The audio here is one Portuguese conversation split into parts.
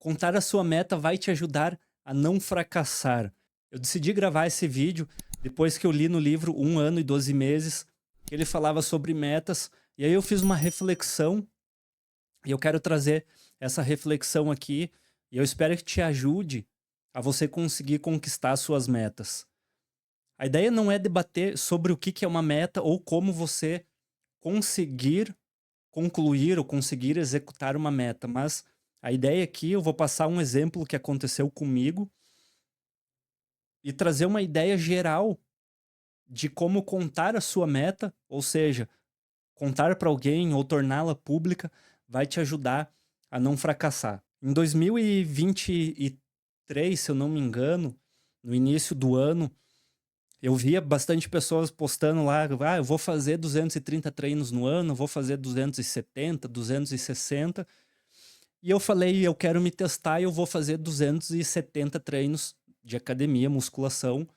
Contar a sua meta vai te ajudar a não fracassar. Eu decidi gravar esse vídeo depois que eu li no livro 1 ano e 12 meses, que ele falava sobre metas, e aí eu fiz uma reflexão e eu quero trazer essa reflexão aqui, e eu espero que te ajude a você conseguir conquistar suas metas. A ideia não é debater sobre o que que é uma meta ou como você conseguir concluir ou conseguir executar uma meta, mas a ideia aqui, eu vou passar um exemplo que aconteceu comigo e trazer uma ideia geral de como contar a sua meta, ou seja, contar para alguém ou torná-la pública vai te ajudar a não fracassar. Em 2023, se eu não me engano, no início do ano, eu via bastante pessoas postando lá, eu vou fazer 230 treinos no ano, vou fazer 270, 260. E eu falei, eu quero me testar e eu vou fazer 270 treinos de academia, musculação.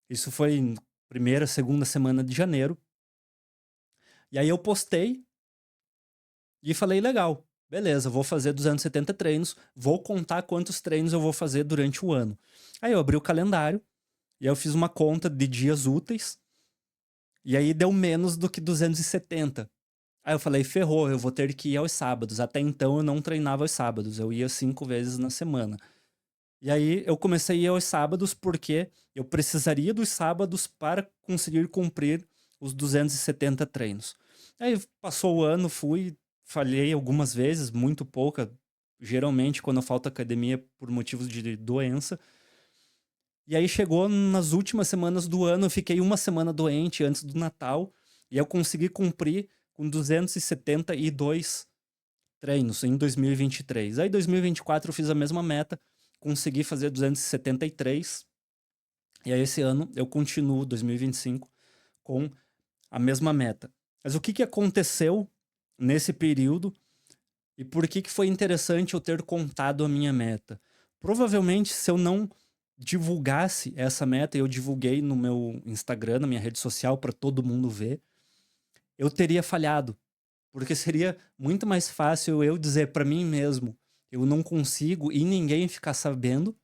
Isso foi primeira, segunda semana de janeiro. E aí eu postei e falei, legal, beleza, vou fazer 270 treinos, vou contar quantos treinos eu vou fazer durante o ano. Aí eu abri o calendário e aí eu fiz uma conta de dias úteis e aí deu menos do que 270. Aí eu falei, ferrou, eu vou ter que ir aos sábados. Até então eu não treinava aos sábados, eu ia 5 vezes na semana. E aí eu comecei a ir aos sábados porque eu precisaria dos sábados para conseguir cumprir os 270 treinos. Aí passou o ano, fui, falhei algumas vezes, muito pouca. Geralmente, quando eu falto à academia por motivos de doença. E aí chegou nas últimas semanas do ano, eu fiquei uma semana doente antes do Natal. E eu consegui cumprir com 272 treinos em 2023. Aí em 2024 eu fiz a mesma meta, consegui fazer 273. E aí esse ano eu continuo, 2025, com a mesma meta. Mas o que que aconteceu nesse período e por que que foi interessante eu ter contado a minha meta? Provavelmente, se eu não divulgasse essa meta, eu divulguei no meu Instagram, na minha rede social, para todo mundo ver, eu teria falhado. Porque seria muito mais fácil eu dizer para mim mesmo, eu não consigo e ninguém ficar sabendo,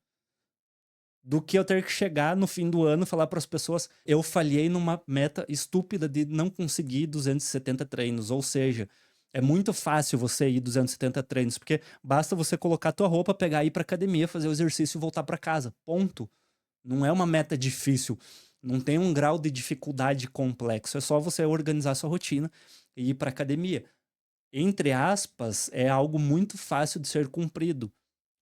do que eu ter que chegar no fim do ano e falar para as pessoas, eu falhei numa meta estúpida de não conseguir 270 treinos. Ou seja, é muito fácil você ir 270 treinos, porque basta você colocar a tua roupa, pegar, ir para academia, fazer o exercício e voltar para casa. Ponto. Não é uma meta difícil. Não tem um grau de dificuldade complexo. É só você organizar sua rotina e ir para academia. Entre aspas, é algo muito fácil de ser cumprido.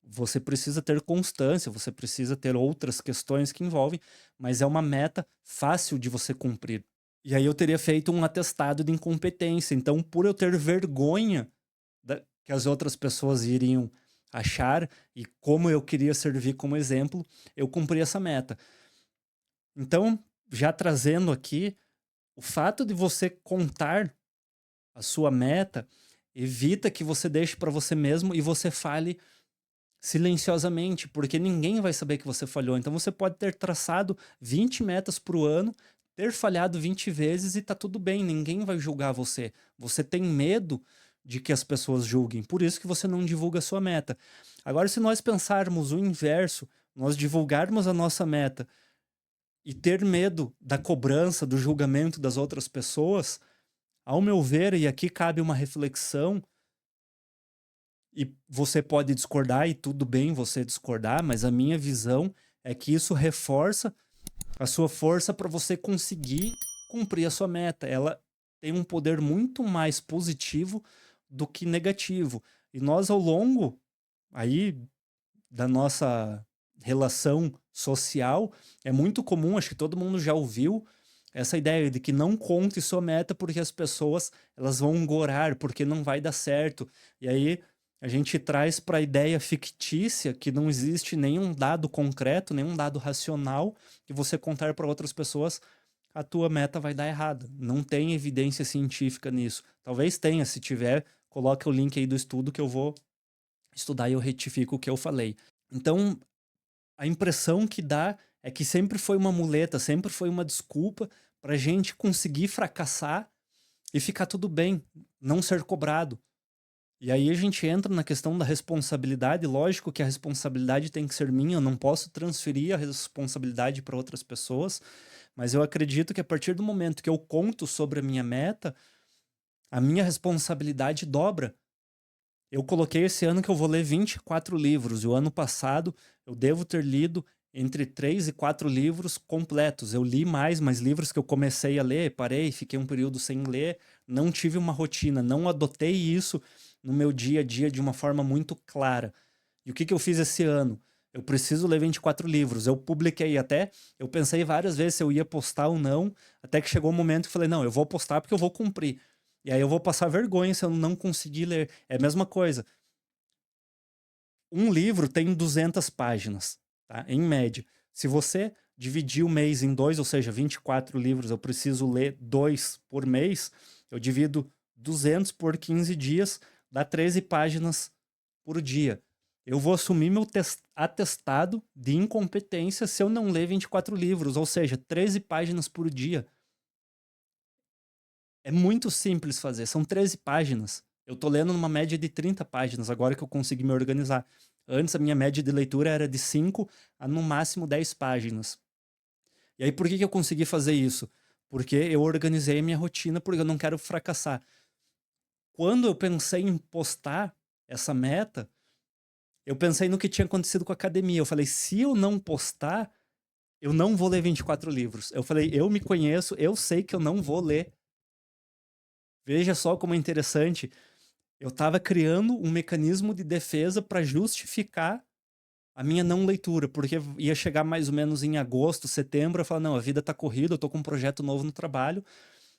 Você precisa ter constância, você precisa ter outras questões que envolvem, mas é uma meta fácil de você cumprir. E aí eu teria feito um atestado de incompetência. Então, por eu ter vergonha que as outras pessoas iriam achar e como eu queria servir como exemplo, eu cumpri essa meta. Então, já trazendo aqui, o fato de você contar a sua meta evita que você deixe para você mesmo e você fale silenciosamente, porque ninguém vai saber que você falhou. Então você pode ter traçado 20 metas para o ano, ter falhado 20 vezes e tá tudo bem, ninguém vai julgar você. Você tem medo de que as pessoas julguem, por isso que você não divulga a sua meta. Agora, se nós pensarmos o inverso, nós divulgarmos a nossa meta e ter medo da cobrança, do julgamento das outras pessoas, ao meu ver, e aqui cabe uma reflexão, e você pode discordar e tudo bem você discordar, mas a minha visão é que isso reforça a sua força para você conseguir cumprir a sua meta. Ela tem um poder muito mais positivo do que negativo. E nós, ao longo aí da nossa relação social, é muito comum, acho que todo mundo já ouviu essa ideia de que não conte sua meta porque as pessoas elas vão gorar, porque não vai dar certo. E aí a gente traz para a ideia fictícia que não existe nenhum dado concreto, nenhum dado racional que você contar para outras pessoas, a tua meta vai dar errado. Não tem evidência científica nisso. Talvez tenha, se tiver, coloque o link aí do estudo que eu vou estudar e eu retifico o que eu falei. Então, a impressão que dá é que sempre foi uma muleta, sempre foi uma desculpa para a gente conseguir fracassar e ficar tudo bem, não ser cobrado. E aí a gente entra na questão da responsabilidade. Lógico que a responsabilidade tem que ser minha, eu não posso transferir a responsabilidade para outras pessoas, mas eu acredito que a partir do momento que eu conto sobre a minha meta, a minha responsabilidade dobra. Eu coloquei esse ano que eu vou ler 24 livros, e o ano passado eu devo ter lido entre 3 e 4 livros completos. Eu li mais, mas livros que eu comecei a ler, parei, fiquei um período sem ler, não tive uma rotina, não adotei isso no meu dia a dia de uma forma muito clara. E o que eu fiz esse ano? Eu preciso ler 24 livros. Eu publiquei até, eu pensei várias vezes se eu ia postar ou não, até que chegou um momento que eu falei, não, eu vou postar porque eu vou cumprir. E aí eu vou passar vergonha se eu não conseguir ler. É a mesma coisa. Um livro tem 200 páginas, tá? Em média. Se você dividir o mês em dois, ou seja, 24 livros, eu preciso ler 2 por mês, eu divido 200 por 15 dias, dá 13 páginas por dia. Eu vou assumir meu atestado de incompetência se eu não ler 24 livros, ou seja, 13 páginas por dia. É muito simples fazer, são 13 páginas. Eu tô lendo numa média de 30 páginas, agora que eu consegui me organizar. Antes a minha média de leitura era de 5 a no máximo 10 páginas. E aí por que eu consegui fazer isso? Porque eu organizei a minha rotina, porque eu não quero fracassar. Quando eu pensei em postar essa meta, eu pensei no que tinha acontecido com a academia. Eu falei, se eu não postar, eu não vou ler 24 livros. Eu falei, eu me conheço, eu sei que eu não vou ler. Veja só como é interessante. Eu estava criando um mecanismo de defesa para justificar a minha não leitura, porque ia chegar mais ou menos em agosto, setembro, eu falar, não, a vida tá corrida, eu tô com um projeto novo no trabalho,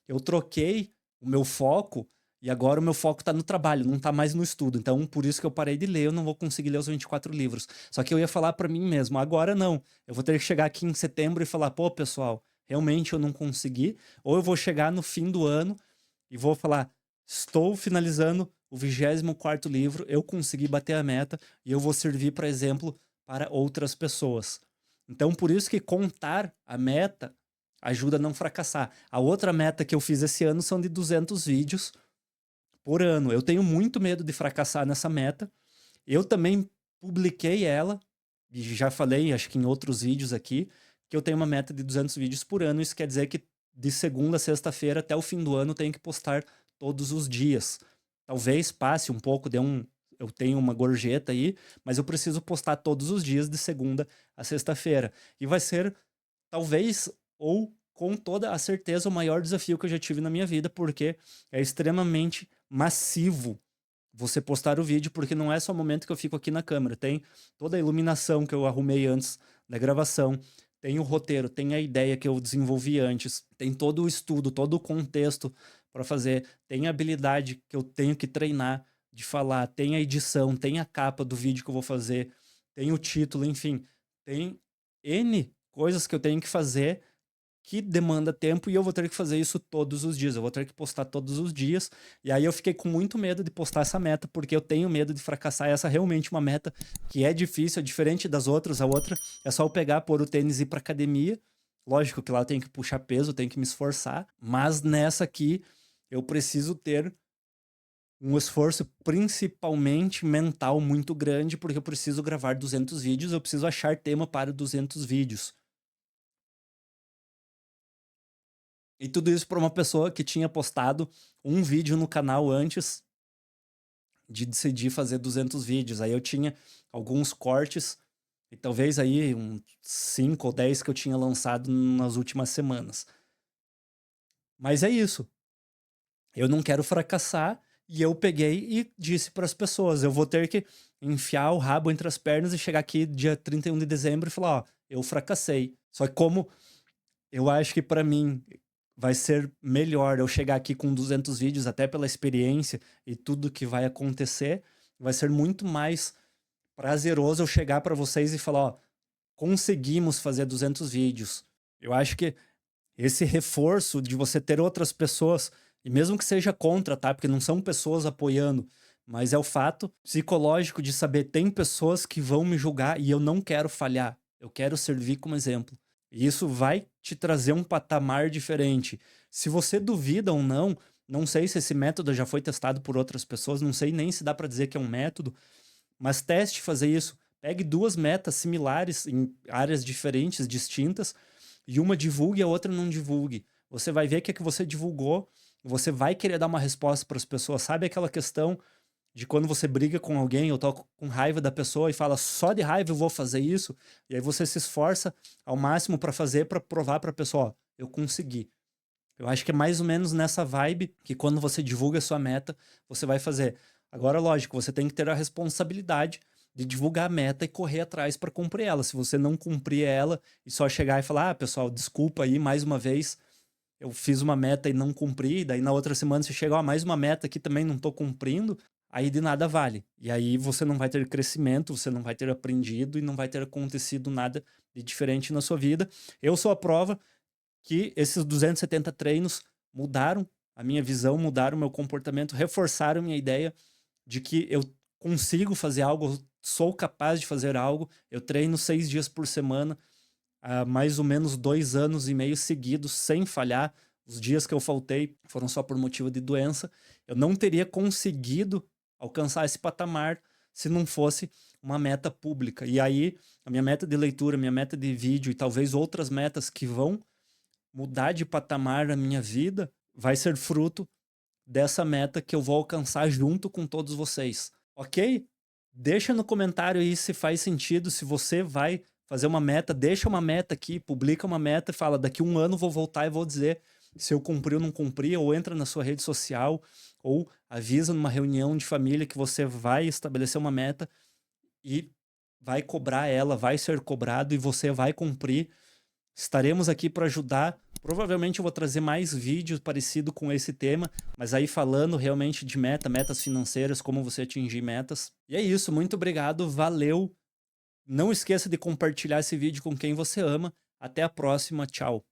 eu troquei o meu foco e agora o meu foco tá no trabalho, não tá mais no estudo. Então, por isso que eu parei de ler, eu não vou conseguir ler os 24 livros. Só que eu ia falar para mim mesmo, agora não. Eu vou ter que chegar aqui em setembro e falar, pô, pessoal, realmente eu não consegui, ou eu vou chegar no fim do ano e vou falar, estou finalizando o 24º livro, eu consegui bater a meta e eu vou servir para exemplo para outras pessoas. Então, por isso que contar a meta ajuda a não fracassar. A outra meta que eu fiz esse ano são de 200 vídeos por ano. Eu tenho muito medo de fracassar nessa meta. Eu também publiquei ela, e já falei, acho que em outros vídeos aqui, que eu tenho uma meta de 200 vídeos por ano. Isso quer dizer que de segunda a sexta-feira até o fim do ano eu tenho que postar todos os dias. Talvez passe um pouco, eu tenho uma gorjeta aí, mas eu preciso postar todos os dias de segunda a sexta-feira. E vai ser, talvez, ou com toda a certeza, o maior desafio que eu já tive na minha vida, porque é extremamente massivo você postar o vídeo, porque não é só o momento que eu fico aqui na câmera, tem toda a iluminação que eu arrumei antes da gravação, tem o roteiro, tem a ideia que eu desenvolvi antes, tem todo o estudo, todo o contexto para fazer, tem a habilidade que eu tenho que treinar de falar, tem a edição, tem a capa do vídeo que eu vou fazer, tem o título, enfim, tem N coisas que eu tenho que fazer que demanda tempo e eu vou ter que fazer isso todos os dias. Eu vou ter que postar todos os dias. E aí eu fiquei com muito medo de postar essa meta, porque eu tenho medo de fracassar. Essa é realmente uma meta que é difícil, é diferente das outras. A outra é só eu pegar, pôr o tênis e ir pra academia. Lógico que lá eu tenho que puxar peso, eu tenho que me esforçar. Mas nessa aqui eu preciso ter um esforço principalmente mental muito grande, porque eu preciso gravar 200 vídeos, eu preciso achar tema para 200 vídeos. E tudo isso para uma pessoa que tinha postado um vídeo no canal antes de decidir fazer 200 vídeos. Aí eu tinha alguns cortes e talvez aí uns 5 ou 10 que eu tinha lançado nas últimas semanas. Mas é isso. Eu não quero fracassar e eu peguei e disse para as pessoas, eu vou ter que enfiar o rabo entre as pernas e chegar aqui dia 31 de dezembro e falar, ó, eu fracassei. Só que como eu acho que para mim vai ser melhor eu chegar aqui com 200 vídeos, até pela experiência e tudo que vai acontecer, vai ser muito mais prazeroso eu chegar para vocês e falar, ó, conseguimos fazer 200 vídeos. Eu acho que esse reforço de você ter outras pessoas, e mesmo que seja contra, tá? Porque não são pessoas apoiando, mas é o fato psicológico de saber, tem pessoas que vão me julgar e eu não quero falhar. Eu quero servir como exemplo. E isso vai te trazer um patamar diferente. Se você duvida ou não, Não sei se esse método já foi testado por outras pessoas, não sei nem se dá para dizer que é um método, mas teste fazer isso. Pegue duas metas similares em áreas diferentes, distintas, e uma divulgue e a outra não divulgue. Você vai ver que a que você divulgou, você vai querer dar uma resposta para as pessoas. Sabe aquela questão de quando você briga com alguém ou tá com raiva da pessoa e fala só de raiva eu vou fazer isso, e aí você se esforça ao máximo para fazer, para provar para a pessoa, ó, eu consegui. Eu acho que é mais ou menos nessa vibe que quando você divulga a sua meta, você vai fazer. Agora, lógico, você tem que ter a responsabilidade de divulgar a meta e correr atrás para cumprir ela. Se você não cumprir ela e só chegar e falar, ah, pessoal, desculpa aí mais uma vez, eu fiz uma meta e não cumpri, daí na outra semana você chega, ó, mais uma meta que também não estou cumprindo, aí de nada vale. E aí você não vai ter crescimento, você não vai ter aprendido e não vai ter acontecido nada de diferente na sua vida. Eu sou a prova que esses 270 treinos mudaram a minha visão, mudaram o meu comportamento, reforçaram minha ideia de que eu consigo fazer algo, eu sou capaz de fazer algo. Eu treino 6 dias por semana, há mais ou menos 2 anos e meio seguidos, sem falhar. Os dias que eu faltei foram só por motivo de doença. Eu não teria conseguido alcançar esse patamar se não fosse uma meta pública. E aí, a minha meta de leitura, minha meta de vídeo e talvez outras metas que vão mudar de patamar na minha vida vai ser fruto dessa meta que eu vou alcançar junto com todos vocês, ok? Deixa no comentário aí se faz sentido, se você vai fazer uma meta, deixa uma meta aqui, publica uma meta e fala, daqui 1 ano vou voltar e vou dizer se eu cumpri ou não cumpri, ou entra na sua rede social, ou avisa numa reunião de família que você vai estabelecer uma meta e vai cobrar ela, vai ser cobrado e você vai cumprir. Estaremos aqui para ajudar. Provavelmente eu vou trazer mais vídeos parecidos com esse tema, mas aí falando realmente de metas financeiras, como você atingir metas. E é isso, muito obrigado, valeu. Não esqueça de compartilhar esse vídeo com quem você ama. Até a próxima, tchau.